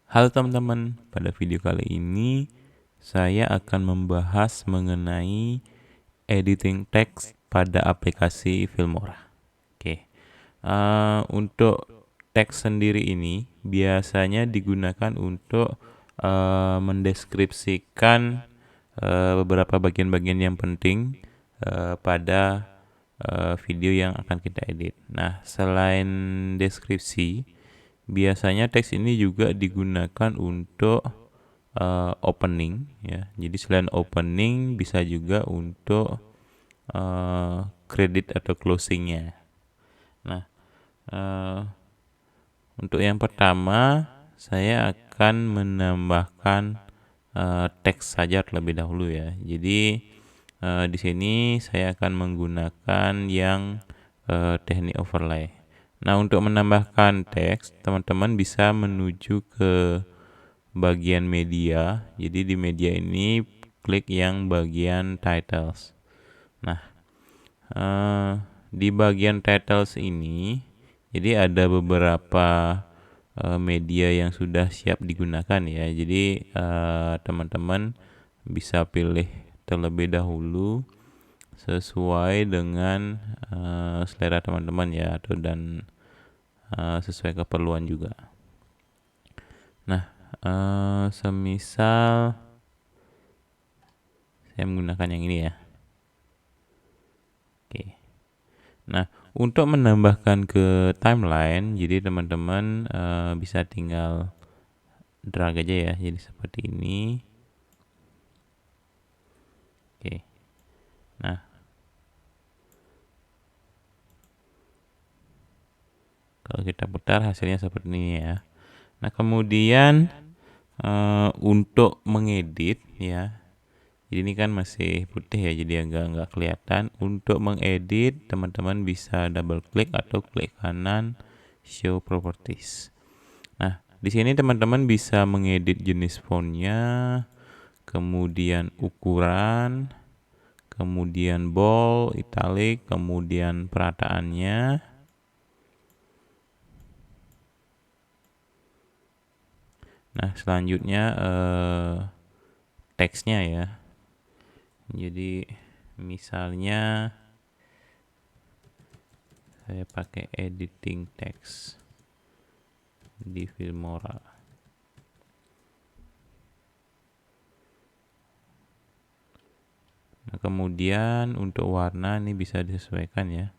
Halo teman-teman, pada video kali ini saya akan membahas mengenai editing text pada aplikasi Filmora. Untuk teks sendiri ini biasanya digunakan untuk mendeskripsikan beberapa bagian-bagian yang penting pada video yang akan kita edit. Nah, selain deskripsi, biasanya teks ini juga digunakan untuk opening ya. Jadi selain opening bisa juga untuk kredit atau closingnya. Nah, untuk yang pertama saya akan menambahkan teks saja terlebih dahulu ya. Jadi di sini saya akan menggunakan yang teknik overlay. Nah, untuk menambahkan teks, teman-teman bisa menuju ke bagian media. Jadi di media ini klik yang bagian titles. Nah, di bagian titles ini, jadi ada beberapa media yang sudah siap digunakan ya. Jadi teman-teman bisa pilih terlebih dahulu sesuai dengan selera teman-teman ya, atau dan sesuai keperluan juga. Nah, semisal saya menggunakan yang ini ya. Oke. Nah, untuk menambahkan ke timeline, jadi teman-teman bisa tinggal drag aja ya. Jadi seperti ini. Oke. Nah, kalau kita putar hasilnya seperti ini ya. Nah, kemudian untuk mengedit ya. Jadi ini kan masih putih ya, jadi agak nggak kelihatan. Untuk mengedit, teman-teman bisa double klik atau klik kanan show properties. Nah, di sini teman-teman bisa mengedit jenis fontnya, kemudian ukuran, kemudian bold, italic, kemudian perataannya. Nah, selanjutnya teksnya ya. Jadi misalnya saya pakai editing text di Filmora. Nah, kemudian untuk warna ini bisa disesuaikan ya.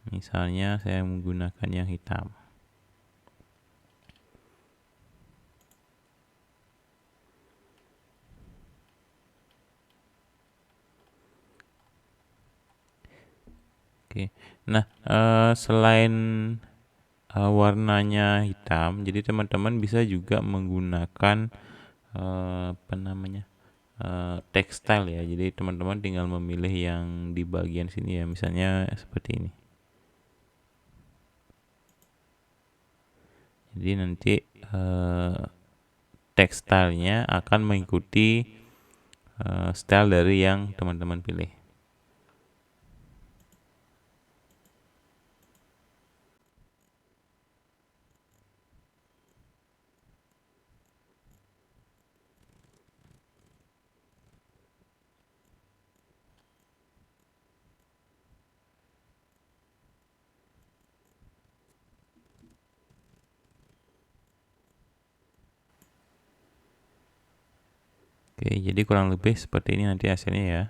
Misalnya saya menggunakan yang hitam. Oke. Nah, selain warnanya hitam, jadi teman-teman bisa juga menggunakan textile ya. Jadi teman-teman tinggal memilih yang di bagian sini ya, misalnya seperti ini. Jadi nanti textile-nya akan mengikuti style dari yang teman-teman pilih. Oke, jadi kurang lebih seperti ini nanti hasilnya ya.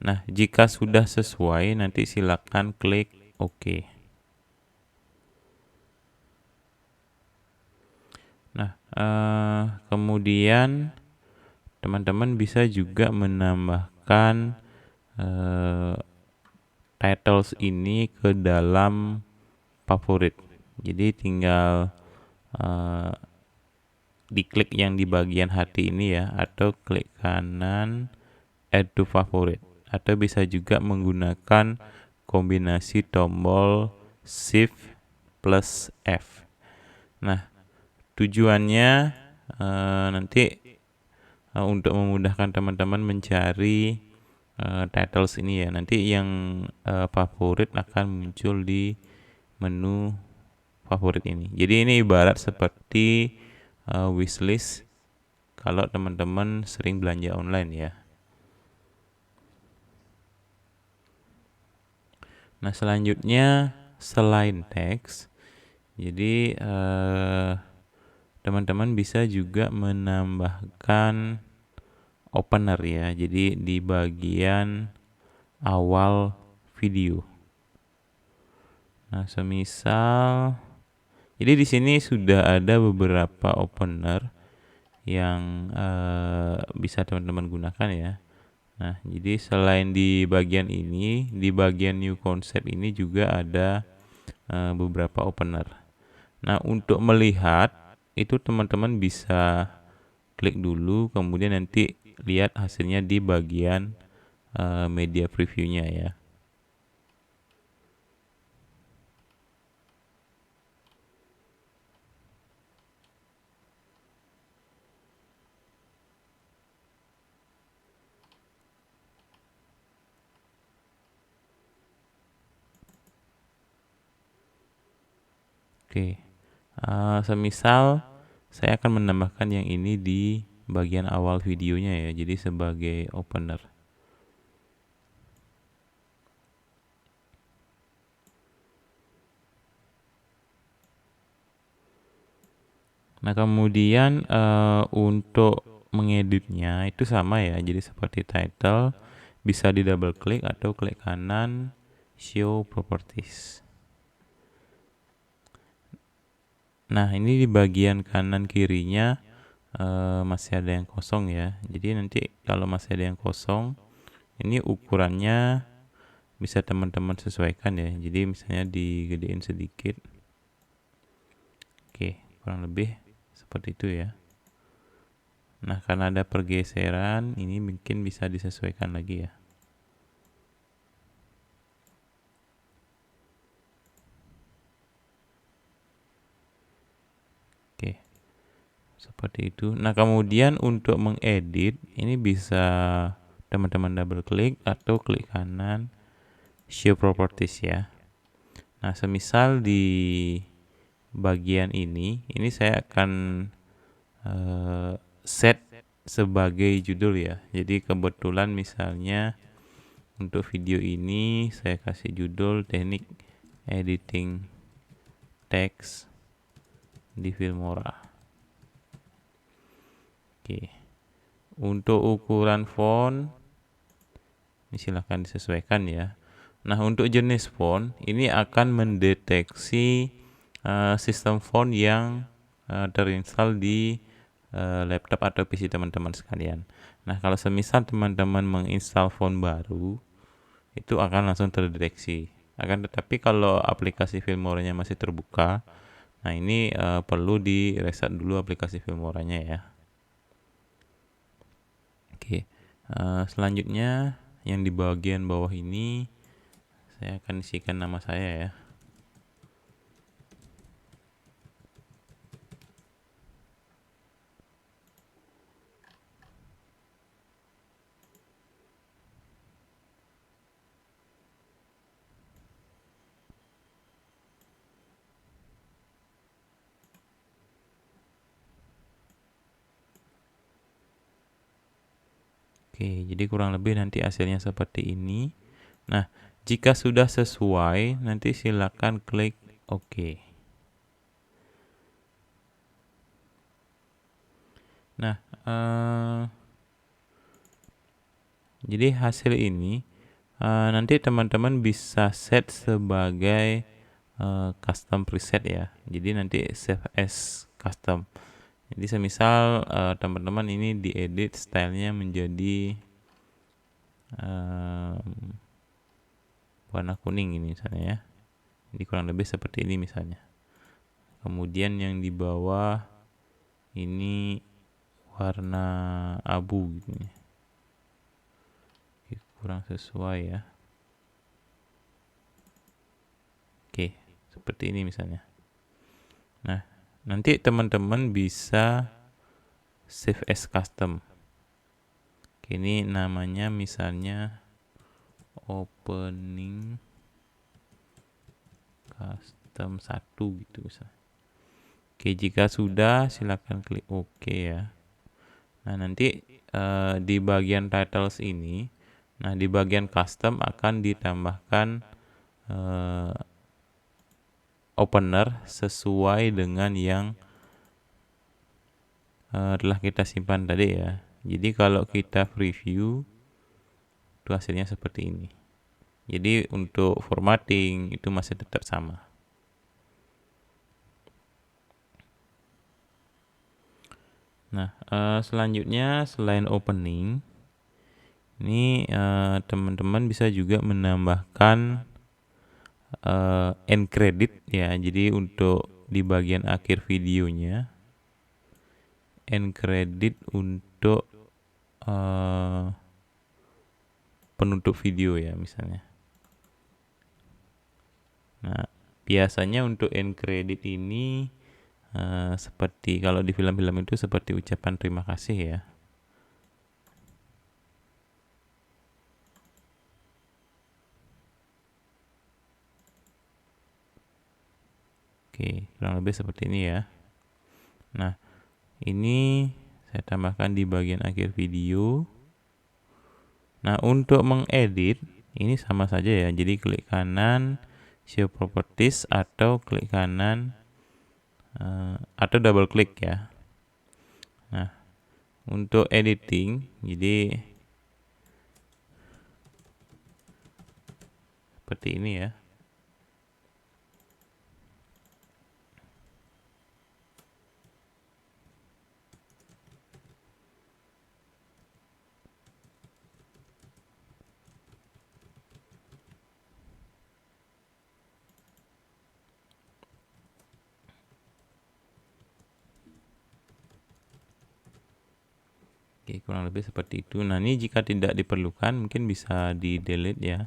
Nah, jika sudah sesuai, nanti silakan klik OK. Nah, kemudian teman-teman bisa juga menambahkan titles ini ke dalam favorit. Jadi tinggal diklik yang di bagian hati ini ya, atau klik kanan add to favorite, atau bisa juga menggunakan kombinasi tombol shift plus F. Nah, tujuannya nanti untuk memudahkan teman-teman mencari titles ini ya. Nanti yang favorit akan muncul di menu favorit ini. Jadi ini ibarat seperti wishlist kalau teman-teman sering belanja online ya. Nah, selanjutnya selain teks, jadi teman-teman bisa juga menambahkan opener ya. Jadi di bagian awal video. Nah, semisal jadi di sini sudah ada beberapa opener yang bisa teman-teman gunakan ya. Nah, jadi selain di bagian ini, di bagian new concept ini juga ada beberapa opener. Nah, untuk melihat itu teman-teman bisa klik dulu, kemudian nanti lihat hasilnya di bagian media previewnya ya. Oke, semisal saya akan menambahkan yang ini di bagian awal videonya ya, jadi sebagai opener. Nah, kemudian untuk mengeditnya itu sama ya, jadi seperti title, bisa di double klik atau klik kanan show properties. Nah, ini di bagian kanan kirinya masih ada yang kosong ya. Jadi nanti kalau masih ada yang kosong, ini ukurannya bisa teman-teman sesuaikan ya. Jadi misalnya digedein sedikit. Oke, kurang lebih seperti itu ya. Nah, karena ada pergeseran, ini mungkin bisa disesuaikan lagi ya. Oke, seperti itu. Nah, kemudian untuk mengedit, ini bisa teman-teman double klik atau klik kanan show properties ya. Nah, semisal di bagian ini saya akan set sebagai judul ya. Jadi kebetulan misalnya untuk video ini saya kasih judul teknik editing teks di Filmora. Oke. Untuk ukuran font ini silahkan disesuaikan ya. Nah, untuk jenis font ini akan mendeteksi sistem font yang terinstall di laptop atau PC teman-teman sekalian. Nah, kalau semisal teman-teman menginstal font baru, itu akan langsung terdeteksi. Akan tetapi kalau aplikasi Filmora-nya masih terbuka, nah ini perlu di reset dulu aplikasi Filmora-nya ya. Oke, selanjutnya yang di bagian bawah ini saya akan isikan nama saya ya. Oke, jadi kurang lebih nanti hasilnya seperti ini. Nah, jika sudah sesuai, nanti silakan klik OK. Nah, jadi hasil ini nanti teman-teman bisa set sebagai custom preset ya. Jadi nanti save as custom. Jadi semisal teman-teman ini diedit stylenya menjadi warna kuning ini misalnya ya. Jadi kurang lebih seperti ini misalnya. Kemudian yang di bawah ini warna abu gitu ya. Kurang sesuai ya. Oke, seperti ini misalnya. Nah, nanti teman-teman bisa save as custom. Ini namanya misalnya opening custom 1 gitu misalnya. Oke, jika sudah silakan klik OK ya. Nah, nanti di bagian titles ini, nah di bagian custom akan ditambahkan opener sesuai dengan yang telah kita simpan tadi ya. Jadi kalau kita preview itu hasilnya seperti ini. Jadi untuk formatting itu masih tetap sama. Nah, selanjutnya selain opening, ini teman-teman bisa juga menambahkan end credit ya. Jadi untuk di bagian akhir videonya, end credit untuk penutup video ya misalnya. Nah, biasanya untuk end credit ini seperti kalau di film-film itu seperti ucapan terima kasih ya. Oke, kurang lebih seperti ini ya. Nah, ini saya tambahkan di bagian akhir video. Nah, untuk mengedit ini sama saja ya. Jadi klik kanan show properties atau klik kanan atau double klik ya. Nah, untuk editing jadi seperti ini ya. Oke, kurang lebih seperti itu. Nah, ini jika tidak diperlukan mungkin bisa di delete ya.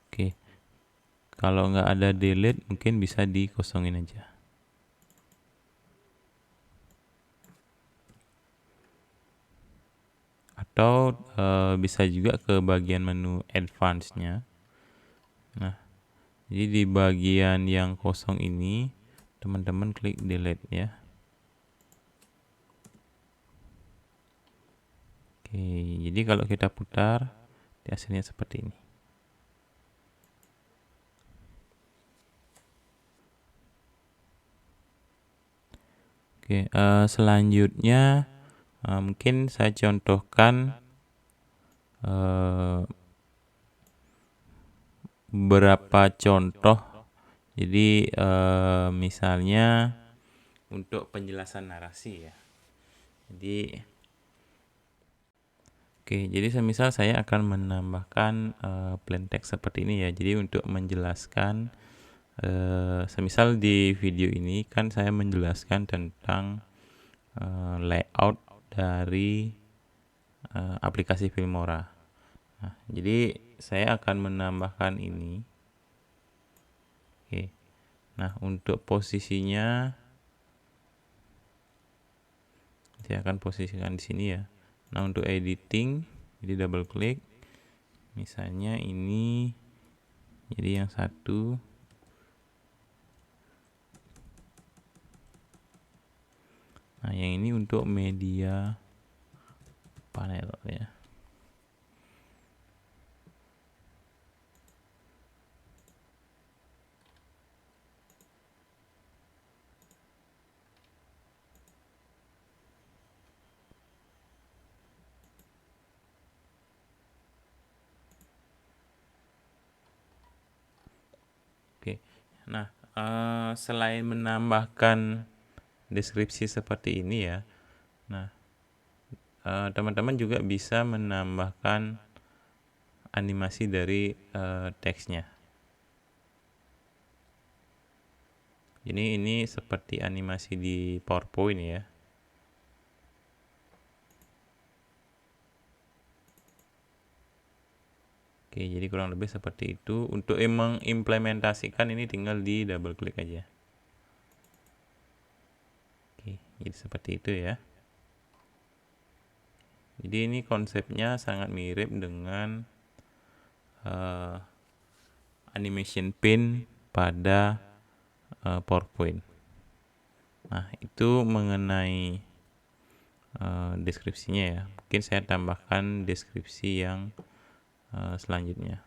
Oke, kalau nggak ada delete mungkin bisa dikosongin aja. Atau bisa juga ke bagian menu advance-nya. Nah, jadi di bagian yang kosong ini teman-teman klik delete ya. Oke, jadi kalau kita putar hasilnya seperti ini. Oke, selanjutnya mungkin saya contohkan beberapa contoh. Jadi misalnya untuk penjelasan narasi ya. Jadi semisal saya akan menambahkan plain text seperti ini ya. Jadi untuk menjelaskan semisal di video ini kan saya menjelaskan tentang layout dari aplikasi Filmora. Nah, jadi saya akan menambahkan ini. Oke. Nah, untuk posisinya saya akan posisikan di sini ya. Nah, untuk editing jadi double klik. Misalnya ini jadi yang satu. Nah, yang ini untuk media panel ya. Oke. Nah, selain menambahkan deskripsi seperti ini ya. Nah, teman-teman juga bisa menambahkan animasi dari teksnya. Jadi ini seperti animasi di PowerPoint ya. Oke, jadi kurang lebih seperti itu. Untuk mengimplementasikan ini tinggal di double klik aja. Oke, jadi seperti itu ya. Jadi ini konsepnya sangat mirip dengan animation pin pada PowerPoint. Nah, itu mengenai deskripsinya ya. Mungkin saya tambahkan deskripsi yang selanjutnya.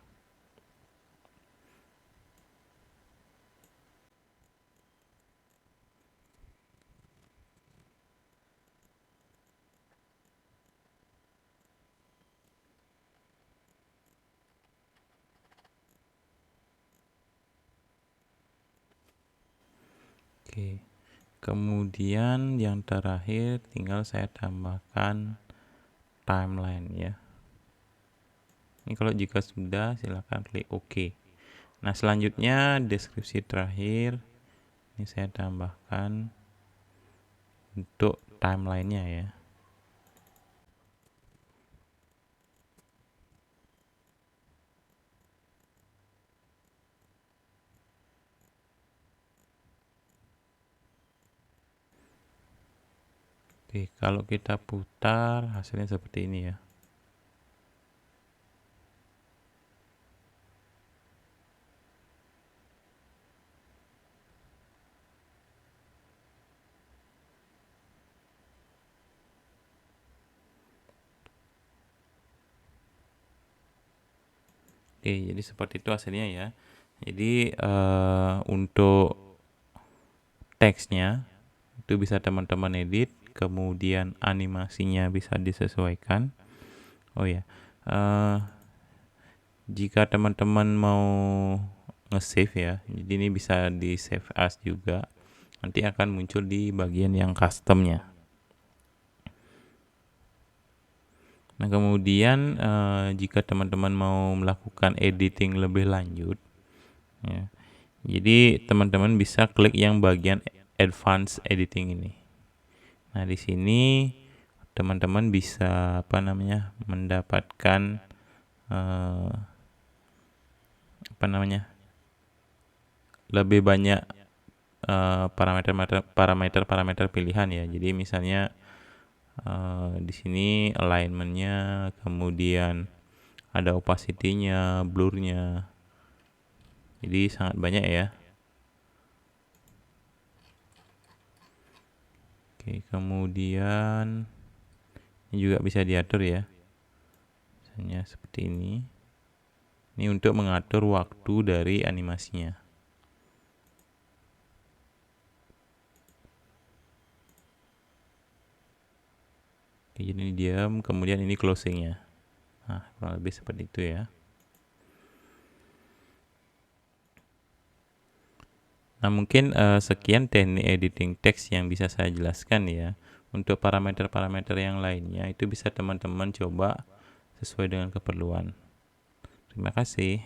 Oke. Kemudian yang terakhir tinggal saya tambahkan timeline ya. Ini kalau jika sudah silahkan klik OK. Nah, selanjutnya deskripsi terakhir ini saya tambahkan untuk timelinenya ya. Oke, kalau kita putar hasilnya seperti ini ya. Oke, jadi seperti itu hasilnya ya. Jadi untuk teksnya itu bisa teman-teman edit, kemudian animasinya bisa disesuaikan. Oh ya, jika teman-teman mau nge-save ya, jadi ini bisa di save as juga. Nanti akan muncul di bagian yang customnya. Nah, kemudian jika teman-teman mau melakukan editing lebih lanjut, ya, jadi teman-teman bisa klik yang bagian advanced editing ini. Nah, di sini teman-teman bisa mendapatkan lebih banyak parameter pilihan ya. Jadi misalnya di sini alignmentnya, kemudian ada opacity-nya, blur-nya. Jadi sangat banyak ya. Oke, kemudian ini juga bisa diatur ya. Misalnya seperti ini. Ini untuk mengatur waktu dari animasinya. Oke, jadi ini diam, kemudian ini closingnya. Nah, kurang lebih seperti itu ya. Nah, mungkin sekian teknik editing teks yang bisa saya jelaskan ya. Untuk parameter-parameter yang lainnya itu bisa teman-teman coba sesuai dengan keperluan. Terima kasih.